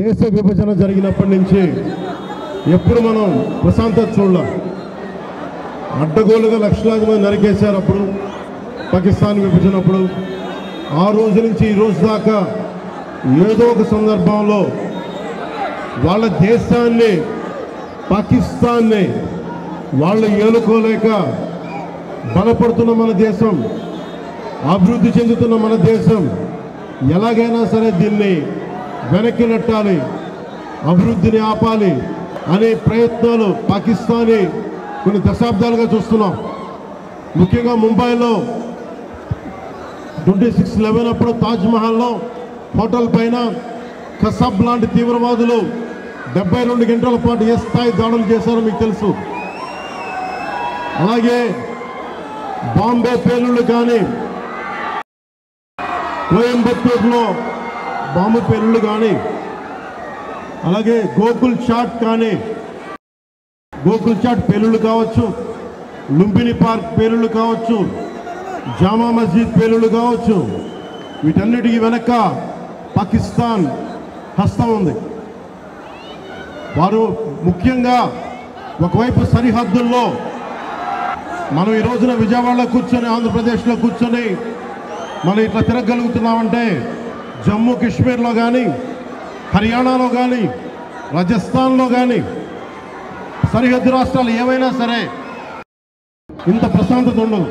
దేశ విభజన జరిగినప్పటి నుంచి ఎప్పుడు మనం ప్రశాంతత చూడలేం. అడ్డగోలుగా లక్షలాది మంది నరికేశారు అప్పుడు పాకిస్తాన్ విభజనప్పుడు. ఆ రోజు నుంచి ఈ రోజు దాకా ఏదో ఒక సందర్భంలో వాళ్ళ దేశాన్ని పాకిస్తాన్ని వాళ్ళు ఏలుకోలేక బలపడుతున్న మన దేశం, అభివృద్ధి చెందుతున్న మన దేశం ఎలాగైనా సరే దీన్ని వెనక్కి నెట్టాలి, అభివృద్ధిని ఆపాలి అనే ప్రయత్నాలు పాకిస్తానీ కొన్ని దశాబ్దాలుగా చూస్తున్నాం. ముఖ్యంగా ముంబైలో 26/11 అప్పుడు తాజ్మహల్లో హోటల్ పైన కసబ్ లాంటి తీవ్రవాదులు 72 గంటల పాటు ఏ స్థాయి దాడులు చేశారో మీకు తెలుసు. అలాగే బాంబే పేలుళ్ళు కానీ, కోయంబత్తూరులో బాంబు పేలుళ్ళు కానీ, అలాగే గోకుల్ చాట్ కానీ, గోకుల్ చాట్ పేలుళ్ళు కావచ్చు, లుంబిని పార్క్ పేలుళ్ళు కావచ్చు, జామా మస్జిద్ పేలుళ్ళు కావచ్చు, వీటన్నిటికీ వెనక పాకిస్తాన్ హస్తం ఉంది. వారు ముఖ్యంగా ఒకవైపు సరిహద్దుల్లో మనం ఈ రోజున విజయవాడలో కూర్చొని, ఆంధ్రప్రదేశ్లో కూర్చొని మనం ఇట్లా తిరగలుగుతున్నామంటే జమ్మూ కాశ్మీర్లో కానీ, హర్యానాలో కానీ, రాజస్థాన్లో కానీ, సరిహద్దు రాష్ట్రాలు ఏవైనా సరే ఇంత ప్రశాంతత ఉండదు.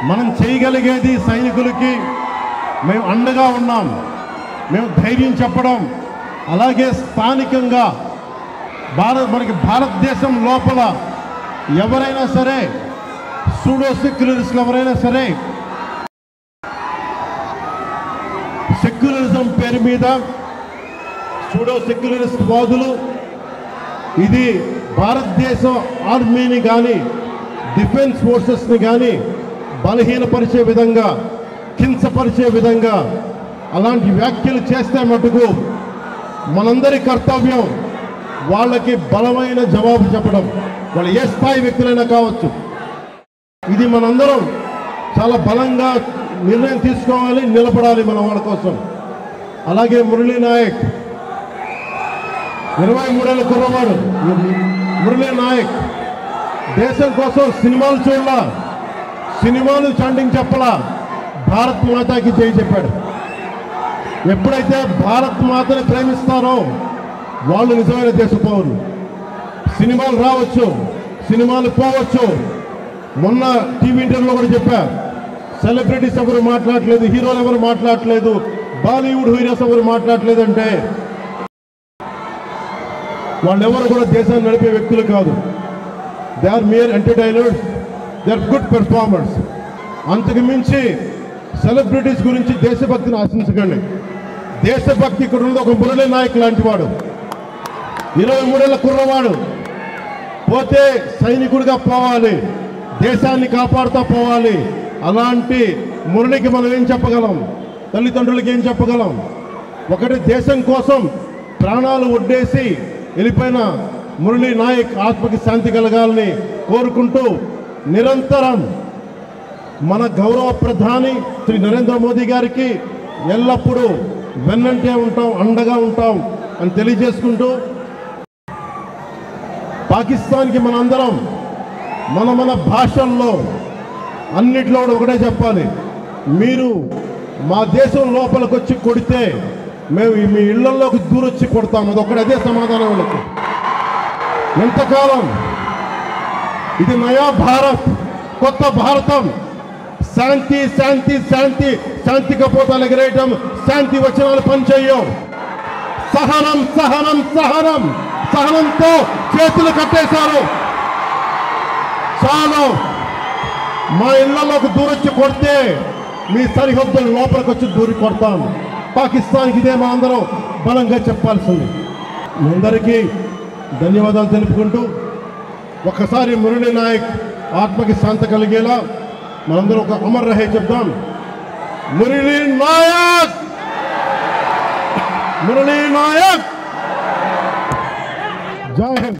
మనం చేయగలిగేది సైనికులకి మేము అండగా ఉన్నాం, మేము ధైర్యం చెప్పడం, అలాగే స్థానికంగా మనకి భారతదేశం లోపల ఎవరైనా సరే సూడో సెక్యులరిస్టులు ఎవరైనా సరే సెక్యులరిజం పేరు మీద సూడో సెక్యులరిస్ట్ వాదులు ఇది భారతదేశ ఆర్మీని కానీ, డిఫెన్స్ ఫోర్సెస్ని కానీ బలహీనపరిచే విధంగా, కించపరిచే విధంగా అలాంటి వ్యాఖ్యలు చేస్తే మటుకు మనందరి కర్తవ్యం వాళ్ళకి బలమైన జవాబు చెప్పడం, వాళ్ళు ఏ స్థాయి వ్యక్తులైనా కావచ్చు. ఇది మనందరం చాలా బలంగా నిర్ణయం తీసుకోవాలి, నిలబడాలి మన వాళ్ళ కోసం. అలాగే మురళీ నాయక్ 23 ఏళ్ళ కుర్రవాడు. మురళీ నాయక్ దేశం కోసం సినిమాలు చూడాల, సినిమాలు చాంటింగ్ చెప్పలా, భారత్ మాతాకి జై చెప్పాడు. ఎప్పుడైతే భారత్ మాతని ప్రేమిస్తారో వాళ్ళు నిజమైన దేశ పౌరులు. సినిమాలు రావచ్చు, సినిమాలు పోవచ్చు. మొన్న టీవీ ఇంటర్వ్యూలో కూడా చెప్పా, సెలబ్రిటీస్ ఎవరు మాట్లాడలేదు, హీరోలు ఎవరు మాట్లాడలేదు, బాలీవుడ్ హీరోస్ ఎవరు మాట్లాడలేదు అంటే వాళ్ళెవరు కూడా దేశాన్ని నడిపే వ్యక్తులు కాదు. They are mere entertainers, they are good performers. అంతకు మించి సెలబ్రిటీస్ గురించి దేశభక్తిని ఆశించకండి. దేశభక్తి ఇక్కడ ఉంది. ఒక మురళీ నాయక్ లాంటి వాడు, 23 ఏళ్ళ కుర్రవాడు, పోతే సైనికుడిగా పోవాలి, దేశాన్ని కాపాడుతూ పోవాలి. అలాంటి మురళికి మనం ఏం చెప్పగలం? తల్లిదండ్రులకి ఏం చెప్పగలం? ఒకటి దేశం కోసం ప్రాణాలు ఒడ్డేసి వెళ్ళిపోయిన మురళీ నాయక్ ఆత్మకి శాంతి కలగాలని కోరుకుంటూ నిరంతరం మన గౌరవ ప్రధాని శ్రీ నరేంద్ర మోదీ గారికి ఎల్లప్పుడూ వెన్నంటే ఉంటాం, అండగా ఉంటాం అని తెలియజేసుకుంటూ, పాకిస్తాన్కి మనందరం మన భాషల్లో అన్నిట్లో కూడా ఒకటే చెప్పాలి, మీరు మా దేశం లోపలికి వచ్చి కొడితే మేము మీ ఇళ్లలోకి దూరొచ్చి కొడతాం. అదే సమాధానం వాళ్ళకి. ఎంతకాలం ఇది నయా భారత్, కొత్త భారతం, శాంతి శాంతి శాంతి, శాంతి కపోతాలు ఎగరేయటం, శాంతి వచనాలు పనిచేయం. సహనం సహనం సహనం, సహనంతో చేతులు కట్టేశారు. చాలు, మా ఇళ్లలోకి దూరొచ్చి కొడితే మీ సరిహద్దుల లోపలికి వచ్చి దూరి కొడతాం. పాకిస్తాన్కి ఇదే మా అందరం బలంగా చెప్పాల్సింది. మీ అందరికీ ధన్యవాదాలు తెలుపుకుంటూ ఒక్కసారి మురళీ నాయక్ ఆత్మకి శాంతి కలిగేలా మనందరం ఒక అమర్ రహే చెప్దాం. మురళీ నాయక్, మురళీ నాయక్, జై హింద్.